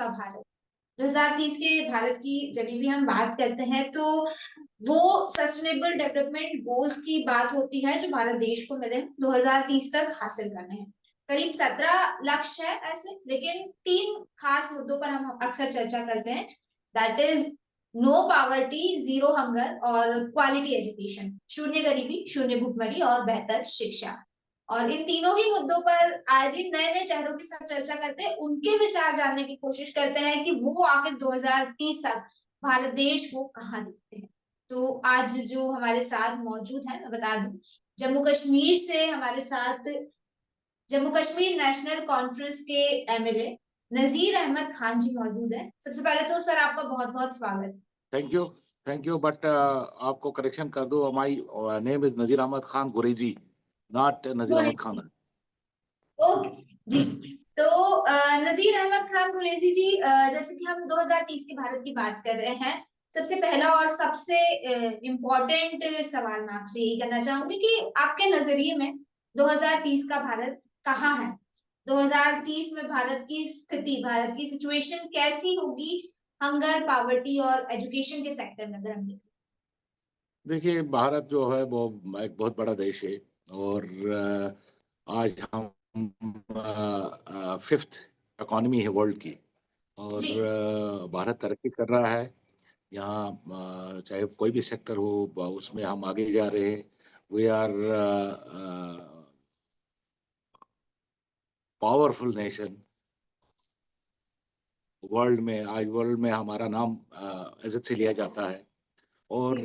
का भारत। 2030 के भारत की जब भी हम बात करते हैं तो वो सस्टेनेबल डेवलपमेंट गोल्स की बात होती है जो भारत देश को मिले 2030 तक हासिल करने हैं। करीब 17 लक्ष्य है ऐसे, लेकिन तीन खास मुद्दों पर हम अक्सर चर्चा करते हैं। That is no poverty, zero hunger और क्वालिटी एजुकेशन, शून्य गरीबी, शून्य भुखमरी और बेहतर शिक्षा। और इन तीनों ही मुद्दों पर आए दिन नए नए चेहरों के साथ चर्चा करते हैं, उनके विचार जानने की कोशिश करते हैं कि वो आखिर 2030 तक भारत देश वो कहाँ देखते हैं। तो आज जो हमारे साथ मौजूद है, मैं बता दूं, जम्मू कश्मीर से हमारे साथ जम्मू कश्मीर नेशनल कॉन्फ्रेंस के एमएलए नजीर अहमद खान जी मौजूद है। सबसे पहले तो सर आपका बहुत बहुत स्वागत। थैंक यू, बट आपको करेक्शन कर दो, my name is Nazir Ahmad Khan Guraizi, not Nazir Ahmad Khan. Okay ji. तो नजीर अहमद खान कुरैशी जी, जैसे कि हम 2030 के भारत की बात कर रहे हैं, सबसे पहला और सबसे इम्पोर्टेंट सवाल मैं आपसे यही करना चाहूंगी कि आपके नजरिए में 2030 का भारत कहाँ है? 2030 में भारत की स्थिति, भारत की सिचुएशन कैसी होगी हंगर, पावर्टी और एजुकेशन के सेक्टर में, अगर हम देखें? देखिए, भारत जो है वो एक बहुत बड़ा देश है और आज हम फिफ्थ इकोनॉमी है वर्ल्ड की और जी भारत तरक्की कर रहा है। यहाँ चाहे कोई भी सेक्टर हो उसमें हम आगे जा रहे हैं। We are powerful nation world में। आज वर्ल्ड में हमारा नाम इज्जत से लिया जाता है और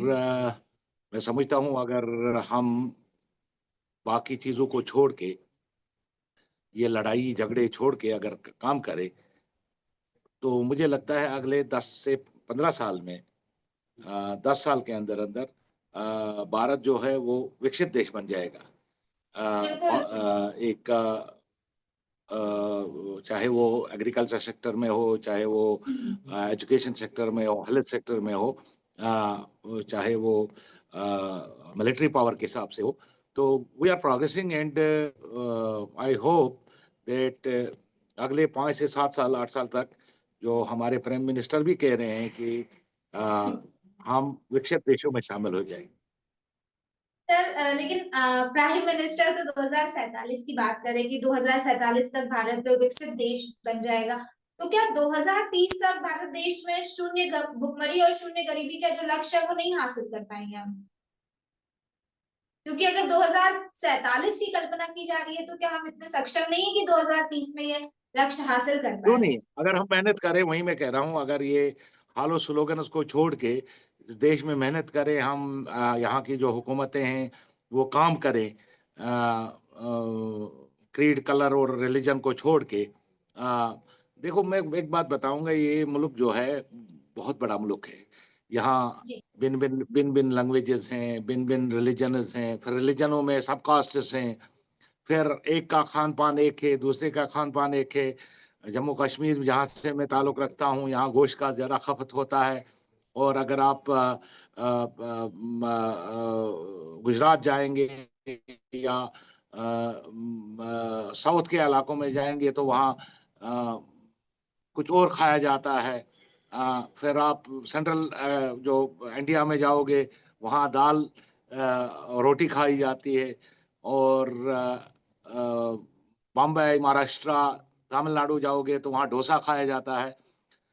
मैं समझता हूँ अगर हम बाकी चीजों को छोड़ के, ये लड़ाई झगड़े छोड़ के अगर काम करें तो मुझे लगता है अगले 10 से 15 साल में 10 साल के अंदर अंदर भारत जो है वो विकसित देश बन जाएगा। बिल्कुल। एक चाहे वो एग्रीकल्चर सेक्टर में हो, चाहे वो एजुकेशन सेक्टर में हो, हेल्थ सेक्टर में हो, चाहे वो मिलिट्री पावर के हिसाब से हो, तो we are progressing and I hope that अगले 5 से 7 साल 8 साल तक जो हमारे प्राइम मिनिस्टर भी कह रहे हैं कि हम विकसित देशों में शामिल हो जाएंगे। सर लेकिन प्राइम मिनिस्टर तो 2047 की बात करें कि 2047 तक भारत विकसित देश बन जाएगा, तो क्या 2030 तक भारत देश में शून्य भुखमरी और शून्य गरीबी का जो लक्ष्य है वो नहीं हासिल कर पाएंगे हम? क्योंकि अगर 2047 की कल्पना की जा रही है तो क्या हम इतने सक्षम नहीं है कि 2030 में ये लक्ष्य हासिल कर क्यों पाए? नहीं, अगर हम मेहनत करें, वही मैं कह रहा हूँ, अगर ये हालो स्लोगन को छोड़ के इस देश में मेहनत करें, हम यहाँ की जो हुकूमतें हैं वो काम करें, क्रीड, कलर और रिलीजन को छोड़ के। देखो, मैं एक बात बताऊंगा, ये मुल्क जो है बहुत बड़ा मुल्क है। यहाँ जी भिन्न भिन्न भिन्न भिन्न लैंग्वेजेस हैं, भिन्न भिन्न रिलीजन्स हैं, फिर रिलीजनों में सब कास्ट्स हैं, फिर एक का खान-पान एक है, दूसरे का खान-पान एक है। जम्मू कश्मीर जहाँ से मैं ताल्लुक़ रखता हूँ, यहाँ गोश्त का ज़्यादा खपत होता है और अगर आप गुजरात जाएँगे या साउथ के इलाकों में जाएँगे तो वहाँ अ, कुछ और खाया जाता है। फिर आप सेंट्रल जो इंडिया में जाओगे, वहाँ दाल रोटी खाई जाती है और बम्बई, महाराष्ट्र, तमिलनाडु जाओगे तो वहाँ डोसा खाया जाता है।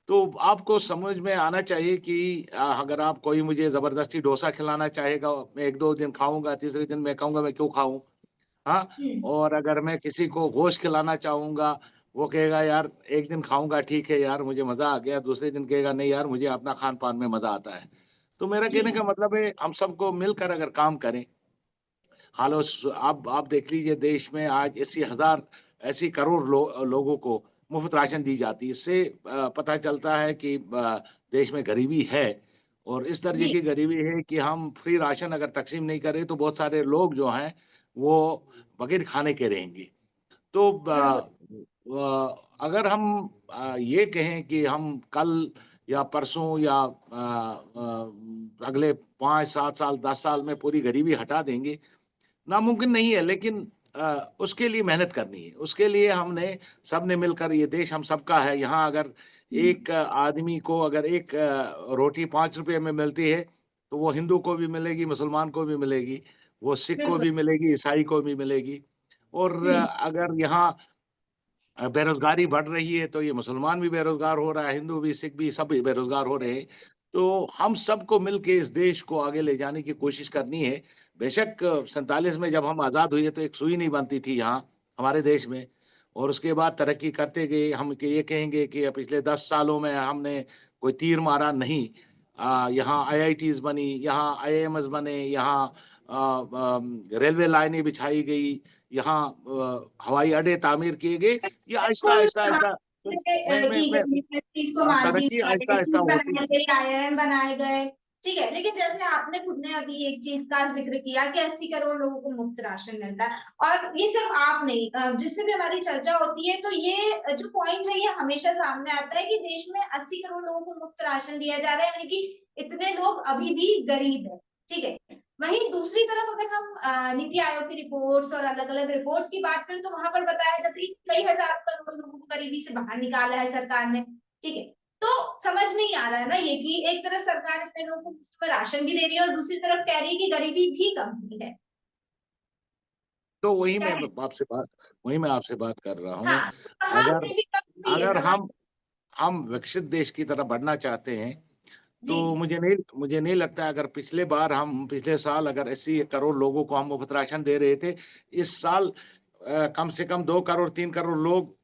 तो आपको समझ में आना चाहिए कि अगर आप कोई मुझे ज़बरदस्ती डोसा खिलाना चाहेगा, मैं 1-2 दिन खाऊँगा, तीसरे दिन मैं कहूँगा मैं क्यों खाऊँ? हाँ? और अगर मैं किसी को गोश्त खिलाना चाहूँगा, वो कहेगा यार 1 दिन खाऊँगा ठीक है यार मुझे मज़ा आ गया, दूसरे दिन कहेगा नहीं यार मुझे अपना खान-पान में मज़ा आता है। तो मेरा जी कहने का मतलब है हम सबको मिलकर अगर काम करें, हालो स आप देख लीजिए देश में आज 80,000 ऐसी करोड़ लोगों को मुफ्त राशन दी जाती है। इससे पता चलता है कि देश में गरीबी है और इस दर्जे जी की गरीबी है कि हम फ्री राशन अगर तक़सीम नहीं करें तो बहुत सारे लोग जो हैं वो बगैर खाने के रहेंगे। तो बिल्कुल। अगर हम ये कहें कि हम कल या परसों या अगले 5, 7 साल, 10 साल में पूरी गरीबी हटा देंगे, नामुमकिन नहीं है, लेकिन उसके लिए मेहनत करनी है। उसके लिए हमने सबने मिलकर, ये देश हम सबका है, यहाँ अगर एक आदमी को अगर एक रोटी 5 रुपए में मिलती है, तो वो हिंदू को भी मिलेगी, मुसलमान को भी मिलेगी, वो सिख को बिल्कुल। भी मिलेगी, ईसाई को भी मिलेगी। और हम्म। अगर यहाँ बेरोज़गारी बढ़ रही है, तो ये मुसलमान भी बेरोज़गार हो रहा है, हिंदू भी, सिख भी, सब बेरोज़गार हो रहे हैं। तो हम सबको मिल के इस देश को आगे ले जाने की कोशिश करनी है। बेशक 47 में जब हम आज़ाद हुए, तो एक सुई नहीं बनती थी यहाँ, हमारे देश में, और उसके बाद तरक्की करते गए। हम के ये कहेंगे कि पिछले 10 सालों में हमने कोई तीर मारा, नहीं। यहाँ आईआईटीज़ बनी, यहाँ आईआईएमएस बने, यहाँ रेलवे लाइनें बिछाई गई, यहाँ हवाई अड्डे तामीर किए गए। ये आहिस्ता, बिल्कुल, आहिस्ता, हाँ, आहिस्ता की मैं गई है, चीज को मार्जिन तरक्की आहिस्ता-आहिस्ता होती बनाए गए, आईआईएम बनाए गए, ठीक है। लेकिन जैसे आपने खुद ने अभी एक चीज का जिक्र किया कि 80 करोड़ लोगों को मुफ्त राशन मिलता है, और ये सिर्फ आप नहीं, जिससे भी हमारी चर्चा होती है, तो ये जो पॉइंट है ये हमेशा सामने आता है कि देश में 80 करोड़ लोगों को मुफ्त राशन दिया जा रहा है, यानी कि इतने लोग अभी भी गरीब है, ठीक है। वहीं दूसरी तरफ अगर हम नीति आयोग की रिपोर्ट्स और अलग अलग रिपोर्ट्स की बात करें, तो वहां पर बताया जाता है कि कई हजार करोड़ लोगों को गरीबी से बाहर निकाला है सरकार ने, ठीक है। तो समझ नहीं आ रहा है ना ये कि एक तरफ सरकार इतने लोगों को मुफ्त में राशन भी दे रही है और दूसरी तरफ कह रही है कि गरीबी भी कम हुई है। तो क्या है? वही मैं आपसे बात कर रहा हूँ। हाँ, तो समाज अगर में भी कम हुई है, अगर समाज। हम विकसित देश की तरफ बढ़ना चाहते हैं, जी। तो मुझे नहीं लगता, अगर पिछले साल अगर 80 करोड़ लोगों को हम मुफ्त राशन दे रहे थे, इस साल कम से कम 2 करोड़ 3 करोड़ लोग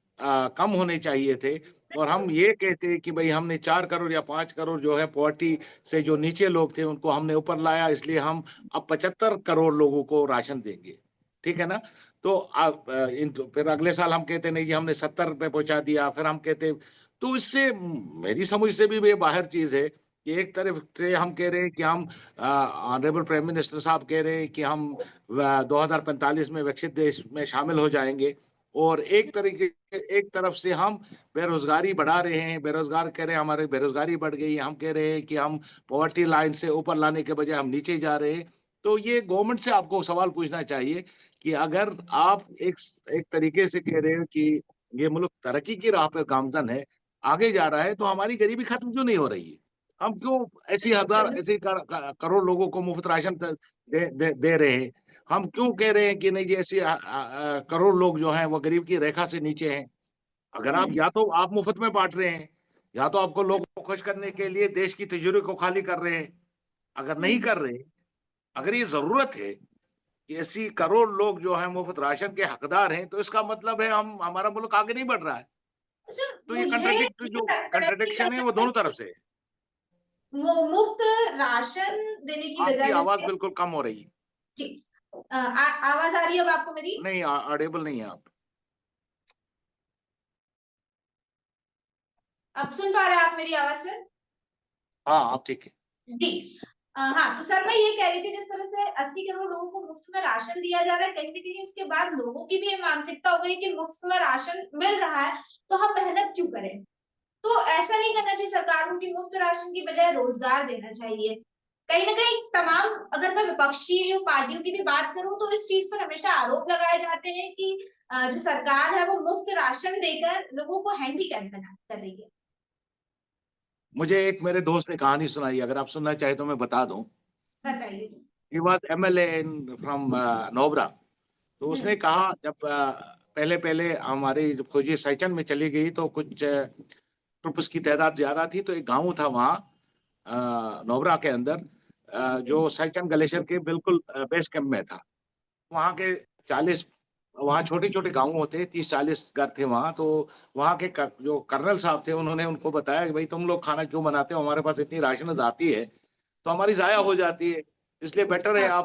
कम होने चाहिए थे। और हम ये कहते कि भई हमने 4 करोड़ या 5 करोड़ जो है पॉवर्टी से जो नीचे लोग थे, उनको हमने ऊपर लाया, इसलिए हम अब 75 करोड़ लोगों को राशन देंगे। ठीक है ना? तो फिर अगले साल हम कहते नहीं जी हमने 70 पे पहुँचा दिया, फिर हम कहते, तो इससे मेरी समझ से भी ये बाहर चीज़ है कि एक तरफ से हम कह रहे हैं कि हम ऑनरेबल प्राइम मिनिस्टर साहब कह रहे हैं कि हम 2045 में विकसित देश में शामिल हो जाएँगे, और एक तरफ से हम बेरोज़गारी बढ़ा रहे हैं, बेरोज़गार कह रहे हैं हमारी बेरोज़गारी बढ़ गई है, हम कह रहे हैं कि हम पॉवर्टी लाइन से ऊपर लाने के बजाय हम नीचे जा रहे हैं। तो ये गवर्नमेंट से आपको सवाल पूछना चाहिए कि अगर आप एक तरीके से कह रहे हो कि ये मुल्क तरक्की की राह पे गामज़न है, आगे जा रहा है, तो हमारी गरीबी खत्म क्यों नहीं हो रही है? हम क्यों ऐसे करोड़ लोगों को मुफ्त राशन दे रहे हैं? हम क्यों कह रहे हैं कि नहीं जी ऐसे करोड़ लोग जो हैं वो गरीब की रेखा से नीचे हैं? अगर आप, या तो आप मुफ्त में बाँट रहे हैं, या तो आपको लोगों को खुश करने के लिए देश की तिजोरी को खाली कर रहे हैं। अगर नहीं कर रहे, अगर ये ज़रूरत है कि 80 करोड़ लोग जो हैं मुफ्त राशन के हकदार हैं, तो इसका मतलब है हम हमारा मुल्क आगे नहीं बढ़ रहा है। सर तो ये मुझे ये लगता है कि कंट्रडिक्शन है वो दोनों तरफ से है। वो मुफ्त राशन देने की आपकी बजाय आवाज़ जैसे, बिल्कुल कम हो रही है। जी, आवाज आ रही है अब आपको मेरी? नहीं, ऑडिबल नहीं है आप। अब सुन पा रहे हैं आप मेरी आवाज सर? हाँ, आप ठीक है। जी। हाँ, तो सर मैं ये कह रही थी, जिस तरह से 80 करोड़ लोगों को मुफ्त में राशन दिया जा रहा है, कहीं ना कहीं उसके बाद लोगों की भी ये मानसिकता हो गई कि मुफ्त में राशन मिल रहा है तो हम मेहनत क्यों करें। तो ऐसा नहीं करना चाहिए सरकार को कि मुफ्त राशन की बजाय रोजगार देना चाहिए। कहीं ना कहीं तमाम, अगर मैं विपक्षी पार्टियों की भी बात करूं, तो इस चीज पर हमेशा आरोप लगाए जाते हैं कि जो सरकार है वो मुफ्त राशन देकर लोगों को हैंडीकैप बना कर रही है। मुझे एक मेरे दोस्त ने कहानी सुनाई, अगर आप सुनना चाहें तो मैं बता दूँ। बताइए। He was MLA in from Nubra. तो उसने हम्म। कहा, जब पहले-पहले हमारी जब फौजी सेशन में चली गई, तो कुछ ट्रुप्स की तादाद ज़्यादा थी, तो एक गाँव था वहाँ नोबरा के अंदर, जो सेशन ग्लेशियर के बिल्कुल बेस कैंप में था। वहाँ के 40, वहाँ छोटे-छोटे गाँव होते हैं, 30-40 घर थे वहाँ, तो वहाँ के जो कर्नल साहब थे, उन्होंने उनको बताया कि भई तुम लोग खाना क्यों बनाते हो? हमारे पास इतनी राशनज़ आती है, तो हमारी ज़ाया हो जाती है, इसलिए बेटर है हाँ।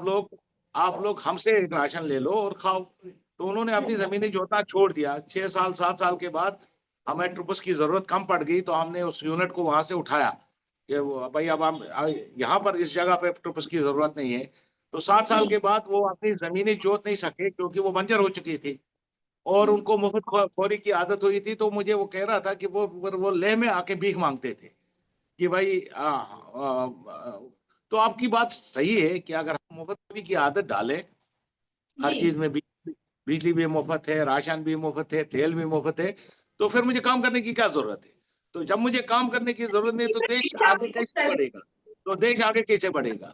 आप लोग हमसे राशन ले लो और खाओ। तो उन्होंने अपनी ज़मीनें जोतना छोड़ दिया। 6 साल, 7 साल के बाद हमें ट्रूप्स की ज़रूरत कम पड़ गई, तो हमने उस यूनिट को वहाँ से उठाया कि वो भई अब हम यहाँ पर इस जगह पे ट्रूप्स की ज़रूरत नहीं है। तो 7 साल जी। के बाद वो अपनी ज़मीनें जोत नहीं सके, क्योंकि वो बंजर हो चुकी थी और उनको मुफ़्त खोरी की आदत हुई थी। तो मुझे वो कह रहा था कि वो लेह में आके भीख माँगते थे कि भाई तो आपकी बात सही है कि अगर हम मुफ़्त खोरी की आदत डालें, हर जी। चीज़ में भी, बिजली भी मुफ्त है, राशन भी मुफ्त है, तेल भी मुफ्त है, तो फिर मुझे काम करने की क्या ज़रूरत है? तो जब मुझे काम करने की ज़रूरत नहीं है, तो देश आगे कैसे बढ़ेगा? तो देश आगे कैसे बढ़ेगा?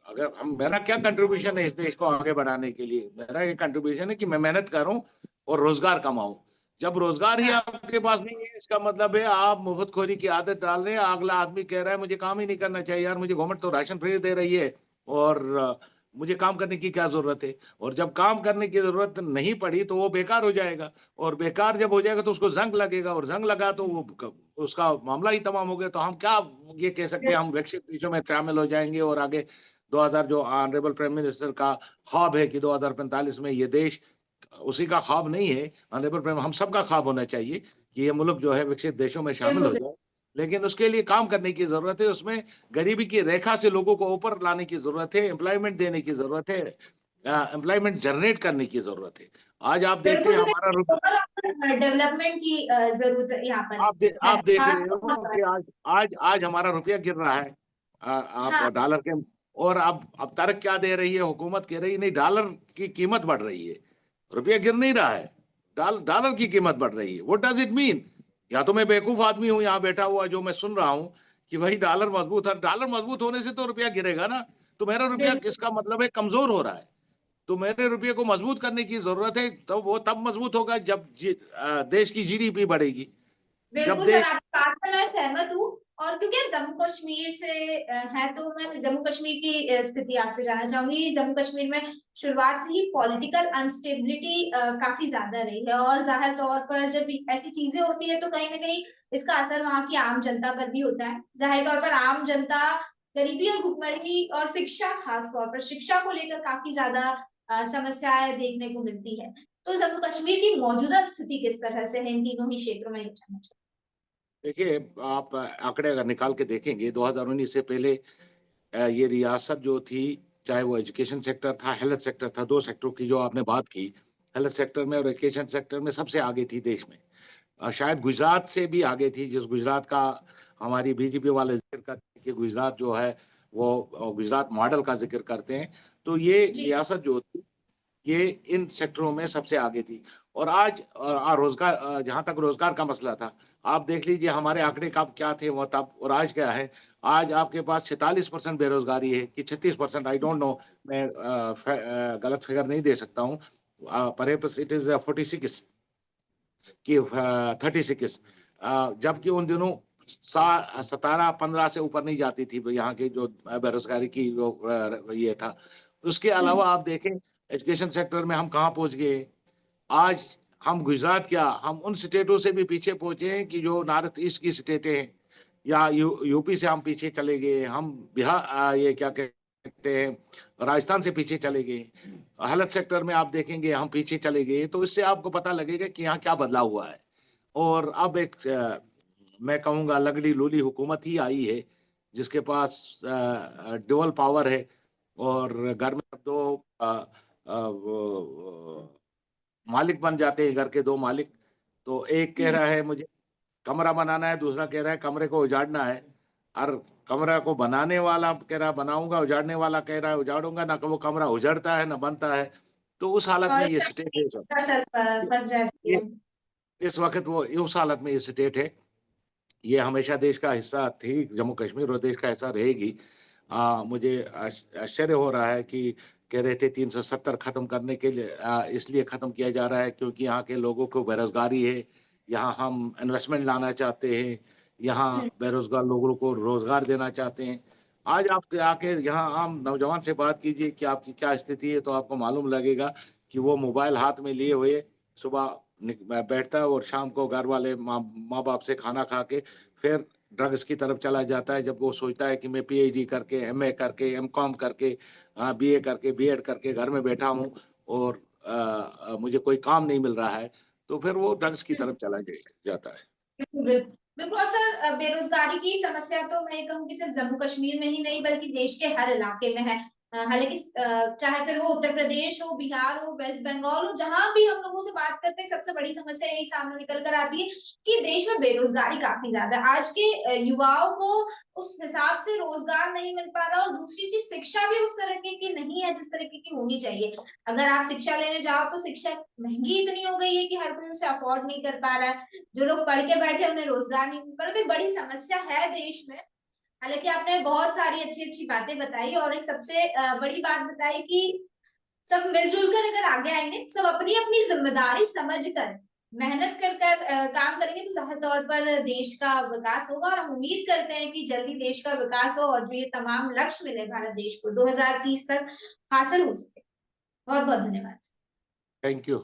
अगर हम मेरा क्या कंट्रीब्यूशन है इस देश को आगे बढ़ाने के लिए? मेरा ये कंट्रीब्यूशन है कि मैं मेहनत करूँ और रोज़गार कमाऊँ। जब रोज़गार ही हाँ, आपके पास नहीं है, इसका मतलब है आप मुफ्तखोरी की आदत डाल रहे हैं। अगला आदमी कह रहा है मुझे काम ही नहीं करना चाहिए यार, मुझे गवर्नमेंट तो राशन फ्री दे रही है और मुझे काम करने की क्या ज़रूरत है? और जब काम करने की ज़रूरत नहीं पड़ी तो वो बेकार हो जाएगा और बेकार जब हो जाएगा तो उसको ज़ंग लगेगा और ज़ंग लगा तो वो क उसका मामला ही तमाम हो गया। तो हम क्या ये कह सकते हैं हम विकसित देशों में शामिल हो जाएँगे और आगे 2000 जो ऑनरेबल प्राइम मिनिस्टर का ख्वाब है कि 2045 में ये देश उसी का ख्वाब नहीं है, ऑनरेबल प्राइम हम सबका ख्वाब होना चाहिए कि ये मुल्क जो है विकसित देशों में शामिल हो बिल्कुल, जाए। लेकिन उसके लिए काम करने की ज़रूरत है, उसमें गरीबी की रेखा से लोगों को ऊपर लाने की ज़रूरत है, एम्प्लॉयमेंट देने की ज़रूरत है, एम्प्लॉयमेंट जनरेट करने की ज़रूरत है। आज आप देखते बिल्कुल, हैं तो हमारा रुप डेवलपमेंट की ज़रूरत यहाँ पर है। आप देख हाँ, रहे हो कि आज आज आज हमारा रुपया गिर रहा है। आप हाँ, डॉलर के और अब तर्क क्या दे रही है हुकूमत कह रही है नहीं डॉलर की कीमत बढ़ रही है। रुपया गिर नहीं रहा है। डॉलर की कीमत बढ़ रही है। What does it mean? या तो मैं बेवकूफ़ आदमी हूँ यहाँ बैठा हुआ जो मैं सुन रहा हूँ कि भाई डॉलर मजबूत है। डॉलर मजबूत होने से तो रुपया गिरेगा ना। तो मेरा रुपया बिल्कुल, इसका मतलब है कमज़ोर हो रहा है। तो मेरे रुपये को मजबूत करने की ज़रूरत है। तो वो तब मजबूत होगा जब देश की जीडीपी बढ़ेगी। जब बिल्कुल सर, देश आपकी बात से मैं सहमत हूँ। और क्योंकि आप जम्मू कश्मीर से है, तो मैं जम्मू कश्मीर की स्थिति आपसे जानना चाहूंगी। जम्मू कश्मीर में शुरुआत से ही पॉलिटिकल अनस्टेबिलिटी काफी ज्यादा रही है, और जाहिर तौर पर जब ऐसी चीजें होती है तो कहीं ना कहीं इसका असर वहां की आम जनता पर भी होता है। जाहिर तौर पर आम जनता गरीबी और भुखमरी और शिक्षा, खास तौर पर शिक्षा को लेकर काफी ज्यादा समस्याएं देखने को मिलती है। तो जम्मू कश्मीर की मौजूदा स्थिति किस तरह से है इन तीनों ही क्षेत्रों में, ये जानना चाहूंगी। देखिए, आप आंकड़े अगर निकाल के देखेंगे 2019 से पहले ये रियासत जो थी, चाहे वो एजुकेशन सेक्टर था, हेल्थ सेक्टर था, 2 सेक्टरों की जो आपने बात की, हेल्थ सेक्टर में और एजुकेशन सेक्टर में सबसे आगे थी देश में। शायद गुजरात से भी आगे थी, जिस गुजरात का हमारी बीजेपी वाले ज़िक्र करते हैं कि गुजरात जो है वो गुजरात मॉडल का ज़िक्र करते हैं। तो ये जी, रियासत जो थी ये इन सेक्टरों में सबसे आगे थी और आज रोज़गार जहाँ तक रोज़गार का मसला था, आप देख लीजिए हमारे आंकड़े कब क्या थे वो तब और आज क्या है। आज आपके पास 46% बेरोज़गारी है कि 36% आई डोंट नो मैं गलत फ़िगर नहीं दे सकता हूँ। परहैप्स इट इज़ 46 कि 36 जबकि उन दिनों सा 17-15 से ऊपर नहीं जाती थी यहाँ की जो बेरोज़गारी की जो ये था। उसके जी, अलावा आप देखें एजुकेशन सेक्टर में हम कहाँ पहुँच गए। आज हम गुजरात क्या, हम उन स्टेटों से भी पीछे पहुँचे हैं कि जो नॉर्थ ईस्ट की स्टेटें हैं या यूपी से हम पीछे चले गए, हम ये क्या कहते हैं, राजस्थान से पीछे चले गए। हेल्थ सेक्टर में आप देखेंगे हम पीछे चले गए, तो इससे आपको पता लगेगा कि यहाँ क्या बदलाव हुआ है। और अब एक मैं कहूँगा लगड़ी-लूली हुकूमत ही आई है, जिसके पास डुअल पावर है और घर में अब 2 वो मालिक बन जाते हैं घर के 2 मालिक। तो एक कह जी। रहा है मुझे कमरा बनाना है, दूसरा कह रहा है कमरे को उजाड़ना है। और कमरा को बनाने वाला कह रहा है बनाऊँगा, उजाड़ने वाला कह रहा है उजाड़ूँगा, ना वो कमरा उजड़ता है, ना बनता है। तो उस हालत और में ये इससे स्टेट है सब। फँस जाती ये है। इस वक़्त वो उस हालत में ये स्टेट है। ये हमेशा देश का हिस्सा थी, जम्मू कश्मीर और देश का हिस्सा रहेगी। मुझे आश्चर्य हो रहा है कि कह रहे थे 370 खत्म करने के लिए इसलिए खत्म किया जा रहा है क्योंकि यहाँ के लोगों को बेरोज़गारी है। यहाँ हम इन्वेस्टमेंट लाना चाहते हैं, यहाँ हुँ, बेरोज़गार लोगों को रोज़गार देना चाहते हैं। आज आप आके यहाँ आम नौजवान से बात कीजिए कि आपकी क्या स्थिति है, तो आपको मालूम लगेगा कि वो मोबाइल हाथ में लिए हुए सुबह बैठता है और शाम को घर वाले माँ-बाप से खाना खा के फिर ड्रग्स की तरफ चला जाता है। जब वो सोचता है कि मैं पीएचडी करके, एमए करके, एमकॉम करके बीए करके, बीएड करके घर में बैठा हूँ और मुझे कोई काम नहीं मिल रहा है, तो फिर वो ड्रग्स की हुँ। तरफ चला जाता है। बिल्कुल, बिल्कुल। और सर, बेरोज़गारी की समस्या तो मैं कहूँ कि सिर्फ़ जम्मू कश्मीर में ही नहीं बल्कि देश के हर इलाके में है। हालांकि चाहे फिर वो उत्तर प्रदेश हो, बिहार हो, वेस्ट बंगाल हो, जहां भी हम लोगों से बात करते हैं सबसे बड़ी समस्या यही सामने निकल कर आती है कि देश में बेरोजगारी काफी ज्यादा है। आज के युवाओं को उस हिसाब से रोजगार नहीं मिल पा रहा, और दूसरी चीज शिक्षा भी उस तरीके की नहीं है जिस तरीके की होनी चाहिए। अगर आप शिक्षा लेने जाओ तो शिक्षा महंगी इतनी हो गई है कि हर कोई उसे अफोर्ड नहीं कर पा रहा है। जो लोग पढ़ के बैठे उन्हें रोजगार नहीं मिल पा रहा, तो बड़ी समस्या है देश में। हालांकि आपने बहुत सारी अच्छी अच्छी बातें बताई, और एक सबसे बड़ी बात बताई कि सब मिलजुल कर अगर आगे आएंगे, सब अपनी अपनी जिम्मेदारी समझकर मेहनत कर कर काम करेंगे, तो जाहिर तौर पर देश का विकास होगा। और हम उम्मीद करते हैं कि जल्दी देश का विकास हो और जो ये तमाम लक्ष्य मिले भारत देश को 2030 तक हासिल हो सके। बहुत बहुत धन्यवाद। Thank you.